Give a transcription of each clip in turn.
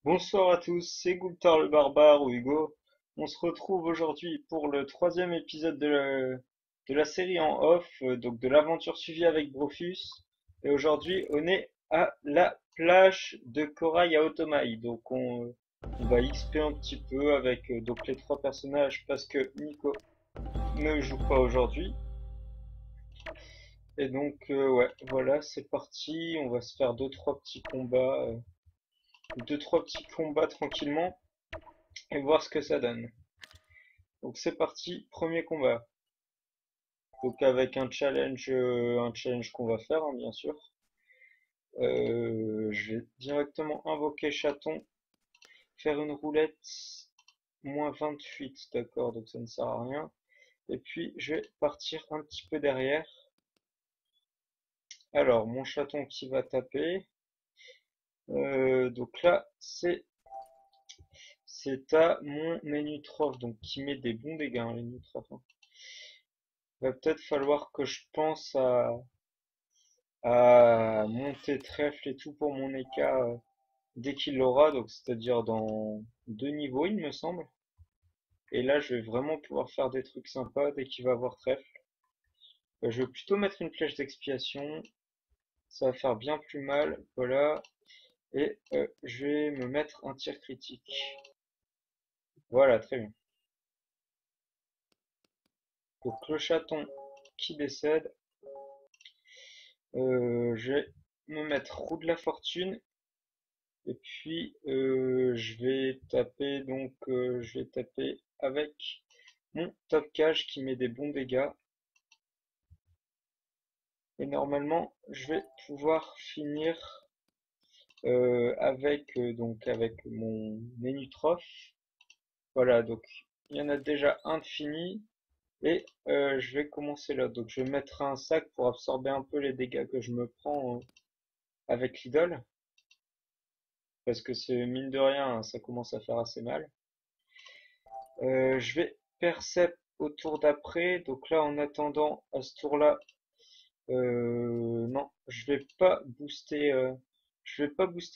Bonsoir à tous, c'est Goultar le Barbare ou Hugo. On se retrouve aujourd'hui pour le troisième épisode de la série en off, donc de l'aventure suivie avec Brofus. Et aujourd'hui, on est à la plage de corail à Otomaï. Donc on va XP un petit peu avec donc les trois personnages parce que Nico ne joue pas aujourd'hui. Et donc ouais, voilà, c'est parti. On va se faire deux trois petits combats tranquillement et voir ce que ça donne. Donc c'est parti, premier combat. Donc avec un challenge qu'on va faire, hein, bien sûr. Je vais directement invoquer chaton, faire une roulette, moins 28, d'accord, donc ça ne sert à rien. Et puis je vais partir un petit peu derrière. Alors, mon chaton qui va taper. Donc là, c'est à mon Nénutrophe, donc qui met des bons dégâts, hein, les Nénutrophes, hein. Va peut-être falloir que je pense à monter trèfle et tout pour mon Eka dès qu'il l'aura, donc c'est-à-dire dans 2 niveaux, il me semble. Et là, je vais vraiment pouvoir faire des trucs sympas dès qu'il va avoir trèfle. Je vais plutôt mettre une flèche d'expiation, ça va faire bien plus mal, voilà. Et je vais me mettre un tir critique. Voilà, très bien. Donc le chaton qui décède, je vais me mettre roue de la fortune. Et puis je vais taper avec mon top cage qui met des bons dégâts. Et normalement, je vais pouvoir finir avec mon Nénutrophe. Voilà, donc il y en a déjà un de fini. Et je vais commencer là. Donc je vais mettre un sac pour absorber un peu les dégâts que je me prends avec l'idole. Parce que c'est mine de rien, hein, ça commence à faire assez mal. Je vais Percept au tour d'après. Donc là, en attendant, à ce tour-là, non, je vais pas booster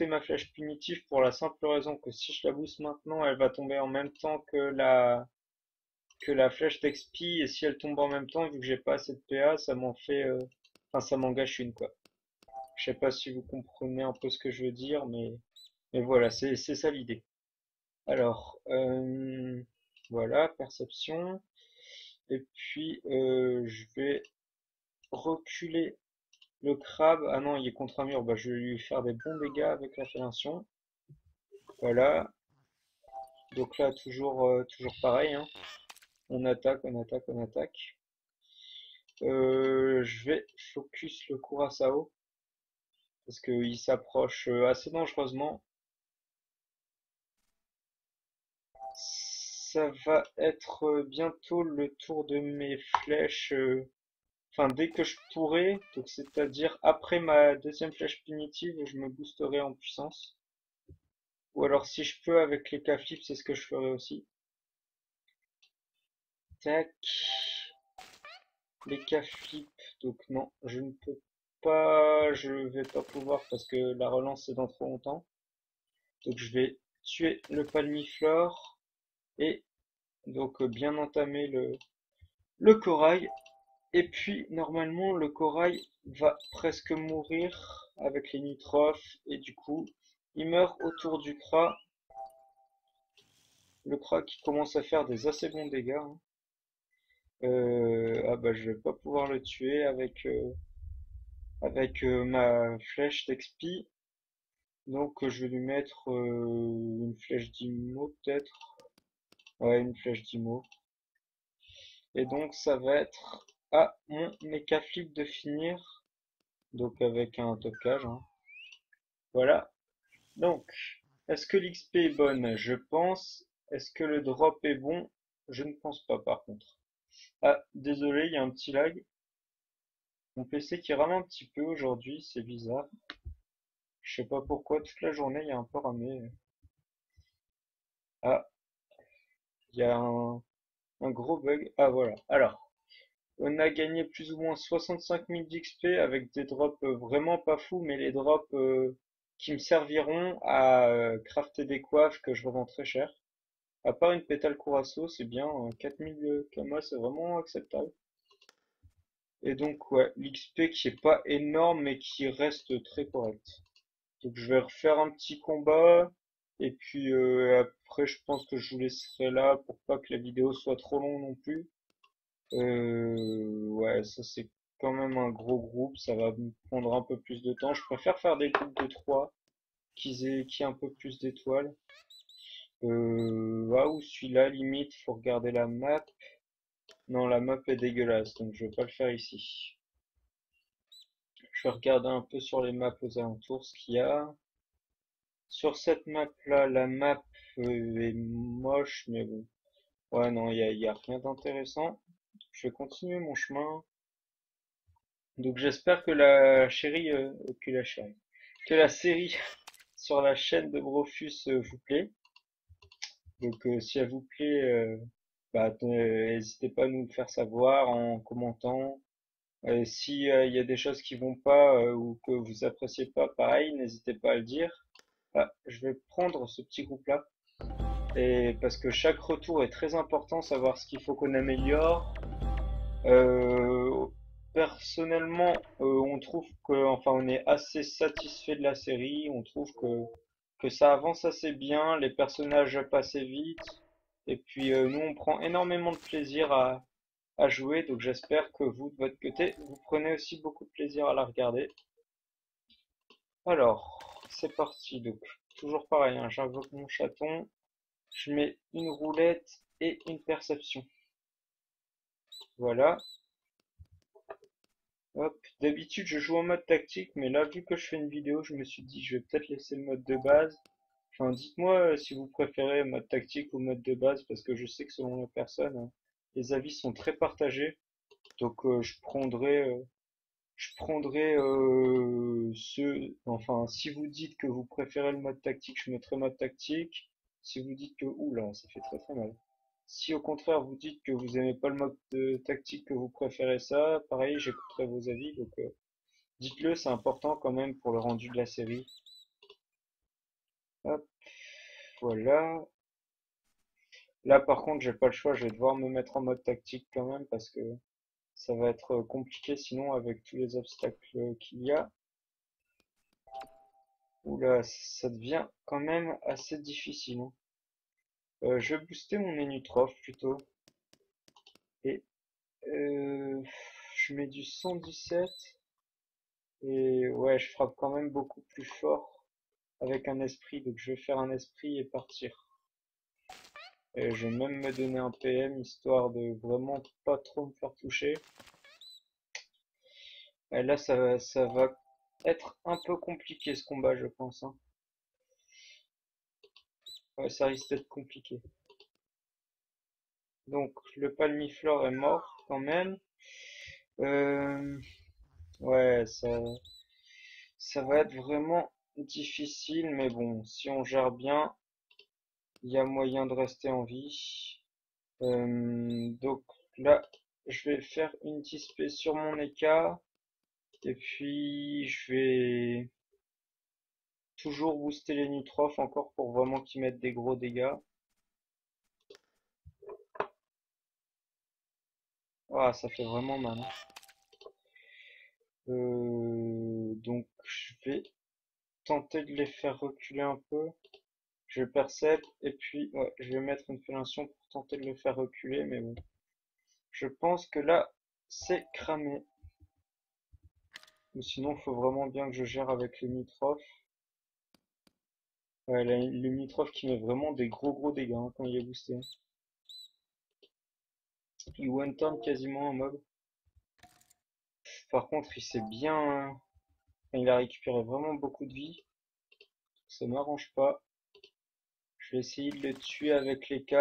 ma flèche punitive pour la simple raison que si je la booste maintenant, elle va tomber en même temps que la flèche d'expi, et si elle tombe en même temps, vu que j'ai pas assez de PA, enfin, ça m'en gâche une, quoi. Je sais pas si vous comprenez un peu ce que je veux dire, mais voilà, c'est ça l'idée. Alors, voilà, perception. Et puis, je vais reculer le crabe. Ah non, il est contre un mur. Bah, je vais lui faire des bons dégâts avec la fellation. Voilà. Donc là, toujours pareil, hein. On attaque, on attaque, on attaque. Je vais focus le Curaçao parce qu'il s'approche assez dangereusement. Ça va être bientôt le tour de mes flèches. Enfin, dès que je pourrai, donc c'est-à-dire après ma deuxième flèche punitive, je me boosterai en puissance. Ou alors si je peux avec les K-flips, c'est ce que je ferai aussi. Tac. Les K-flips, donc non, je ne peux pas, je vais pas pouvoir parce que la relance c'est dans trop longtemps. Donc je vais tuer le palmiflore et donc bien entamer le corail. Et puis normalement le corail va presque mourir avec les nitrophes et du coup il meurt autour du Kra. Le Kra qui commence à faire des assez bons dégâts, hein. Ah bah je vais pas pouvoir le tuer avec ma flèche d'expi. Donc je vais lui mettre une flèche d'immo peut-être. Ouais, une flèche d'immo. Et donc ça va être à mon méca flip de finir. Donc avec un top cage, hein. Voilà. Donc, est-ce que l'XP est bonne? Je pense. Est-ce que le drop est bon? Je ne pense pas par contre. Ah, désolé, il y a un petit lag. Mon PC qui rame un petit peu aujourd'hui, c'est bizarre. Je sais pas pourquoi, toute la journée il y a un peu ramé. Ah, il y a un gros bug. Ah voilà. Alors, on a gagné plus ou moins 65 000 d'XP avec des drops vraiment pas fous, mais les drops qui me serviront à crafter des coiffes que je revends très cher. À part une pétale Curaçao, c'est bien, 4000 kama, c'est vraiment acceptable. Et donc, ouais, l'XP qui est pas énorme, mais qui reste très correct. Donc, je vais refaire un petit combat. Et puis, après, je pense que je vous laisserai là pour pas que la vidéo soit trop longue non plus. Ouais, ça c'est quand même un gros groupe, ça va me prendre un peu plus de temps. Je préfère faire des groupes de 3 qui aient un peu plus d'étoiles. Ah, ou celui-là, limite, faut regarder la map. Non, la map est dégueulasse, donc je vais pas le faire ici. Je vais regarder un peu sur les maps aux alentours ce qu'il y a. Sur cette map-là, la map est moche, mais bon. Ouais, non, y a rien d'intéressant. Je vais continuer mon chemin. Donc j'espère que la chérie, que la série sur la chaîne de Brofus vous plaît. Donc si elle vous plaît, n'hésitez pas à nous le faire savoir en commentant. Si il y a des choses qui vont pas ou que vous appréciez pas, pareil, n'hésitez pas à le dire. Ah, je vais prendre ce petit groupe-là. Et parce que chaque retour est très important, savoir ce qu'il faut qu'on améliore. Euh, Personnellement, on trouve que, enfin, on est assez satisfait de la série. On trouve que ça avance assez bien, les personnages passent vite. Et puis, nous, on prend énormément de plaisir à jouer. Donc, j'espère que vous, de votre côté, vous prenez aussi beaucoup de plaisir à la regarder. Alors, c'est parti. Donc, toujours pareil, hein, j'invoque mon chaton. Je mets une roulette et une perception. Voilà. Hop. D'habitude, je joue en mode tactique, mais là, vu que je fais une vidéo, je me suis dit, je vais peut-être laisser le mode de base. Enfin, dites-moi si vous préférez mode tactique ou mode de base, parce que je sais que selon les personnes, hein, les avis sont très partagés. Donc, enfin, si vous dites que vous préférez le mode tactique, je mettrai mode tactique. Si vous dites que, oula, ça fait très très mal. Si au contraire vous dites que vous aimez pas le mode tactique, que vous préférez ça, pareil, j'écouterai vos avis. Donc, dites-le, c'est important quand même pour le rendu de la série. Hop, voilà. Là, par contre, j'ai pas le choix, je vais devoir me mettre en mode tactique quand même parce que ça va être compliqué sinon avec tous les obstacles qu'il y a. Oula, ça devient quand même assez difficile, hein. Je vais booster mon Enutroph plutôt. Et je mets du 117. Et ouais, je frappe quand même beaucoup plus fort avec un esprit. Donc je vais faire un esprit et partir. Et je vais même me donner un PM histoire de vraiment pas trop me faire toucher. Et là, ça va être un peu compliqué ce combat, je pense, hein. Ouais, ça risque d'être compliqué. Donc, le palmiflore est mort quand même. Euh, ouais, ça va être vraiment difficile, mais bon, si on gère bien, il y a moyen de rester en vie. Donc là, je vais faire une dispé sur mon Eka, et puis je vais toujours booster les nitrophes encore pour vraiment qu'ils mettent des gros dégâts. Ah, ça fait vraiment mal, hein. Donc je vais tenter de les faire reculer un peu. Je percepte et puis ouais, je vais mettre une fellation pour tenter de le faire reculer, mais bon. Je pense que là, c'est cramé. Ou sinon, il faut vraiment bien que je gère avec les nitrophes. Ouais, le nitrophe qui met vraiment des gros dégâts hein, quand il est boosté. Il one-turn quasiment un mob. Par contre, il s'est bien... il a récupéré vraiment beaucoup de vie. Ça m'arrange pas. Je vais essayer de le tuer avec les K.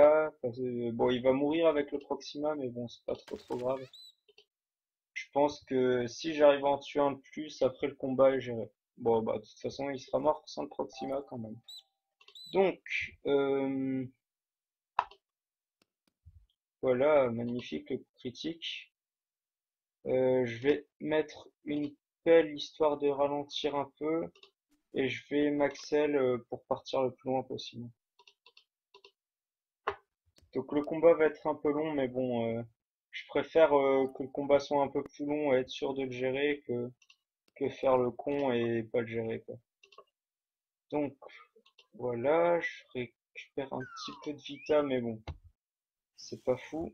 Bon, il va mourir avec le Proxima, mais bon, c'est pas trop grave. Je pense que si j'arrive à en tuer un de plus après le combat, j'irai. Bon, bah, de toute façon, il sera mort sans le Proxima quand même. Donc, voilà, magnifique le critique. Je vais mettre une pelle histoire de ralentir un peu. et je vais maxel pour partir le plus loin possible. Donc le combat va être un peu long, mais bon, je préfère que le combat soit un peu plus long et être sûr de le gérer que faire le con et pas le gérer, quoi. Donc voilà, je récupère un petit peu de vita, mais bon, c'est pas fou.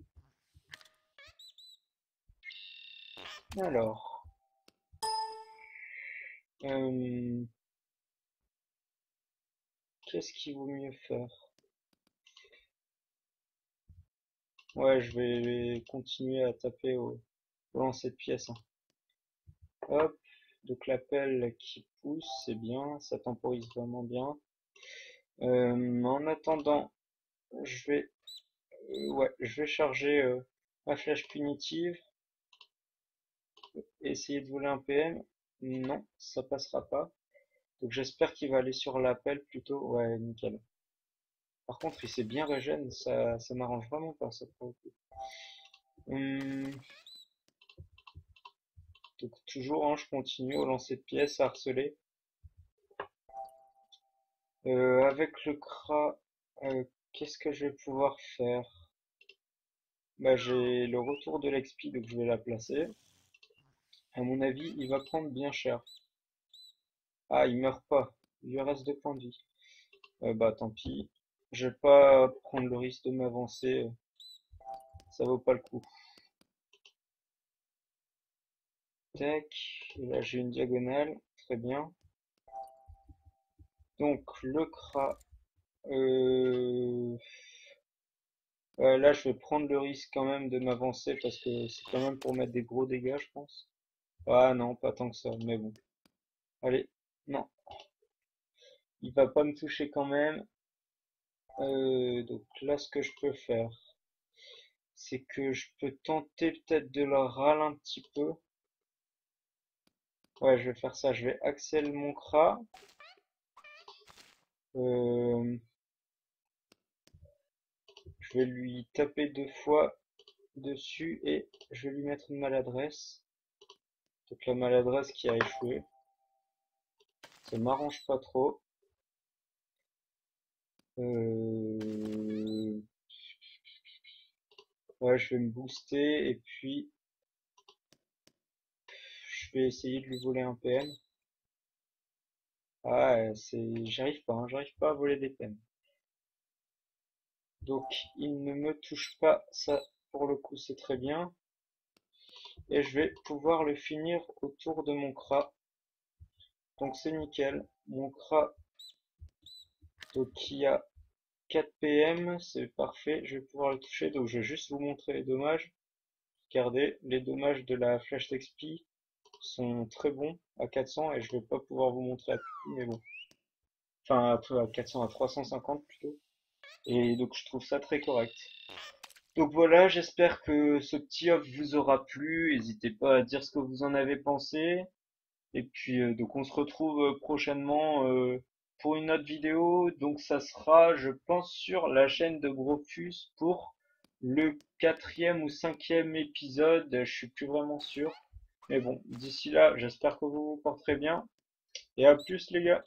Alors, euh, qu'est-ce qu'il vaut mieux faire? Ouais, je vais continuer à taper au lancer de pièces, hein. Hop, donc l'appel qui pousse, c'est bien, ça temporise vraiment bien. En attendant, je vais, ouais, je vais charger ma flèche punitive et essayer de voler un PM. Non, ça passera pas. Donc j'espère qu'il va aller sur l'appel plutôt. Ouais, nickel. Par contre, il s'est bien régène, ça m'arrange vraiment pas ça pour le coup. Donc toujours, hein, je continue au lancer de pièces à harceler. Avec le CRA, qu'est-ce que je vais pouvoir faire? Bah, j'ai le retour de l'XP, donc je vais la placer. À mon avis, il va prendre bien cher. Ah, il meurt pas. Il lui reste 2 points de vie. Bah, tant pis. Je vais pas prendre le risque de m'avancer. Ça vaut pas le coup. Tac. Et là, j'ai une diagonale. Très bien. Donc, le CRA. Là, je vais prendre le risque quand même de m'avancer parce que c'est quand même pour mettre des gros dégâts, je pense. Ah non, pas tant que ça, mais bon. Allez, non, il va pas me toucher quand même. Donc là, ce que je peux faire, c'est que je peux tenter peut-être de le râler un petit peu. Ouais, je vais faire ça. Je vais axel mon CRA. Euh, je vais lui taper 2 fois dessus et je vais lui mettre une maladresse. Donc la maladresse qui a échoué. Ça m'arrange pas trop. Euh, Ouais, je vais me booster et puis je vais essayer de lui voler un PM. Ah, j'arrive pas, hein, j'arrive pas à voler des PM. Donc, il ne me touche pas, ça pour le coup c'est très bien. Et je vais pouvoir le finir autour de mon CRA. Donc c'est nickel. Mon CRA, donc qui a 4 PM, c'est parfait. Je vais pouvoir le toucher. Donc je vais juste vous montrer les dommages. Regardez, les dommages de la flèche d'XP sont très bons à 400 et je vais pas pouvoir vous montrer à tout, mais bon. Enfin, un peu à 400, à 350 plutôt. Et donc je trouve ça très correct. Donc voilà, j'espère que ce petit off vous aura plu. N'hésitez pas à dire ce que vous en avez pensé. Et puis donc on se retrouve prochainement pour une autre vidéo. Donc ça sera, je pense, sur la chaîne de Grofus pour le 4e ou 5e épisode. Je suis plus vraiment sûr. Mais bon, d'ici là, j'espère que vous vous porterez bien. Et à plus les gars.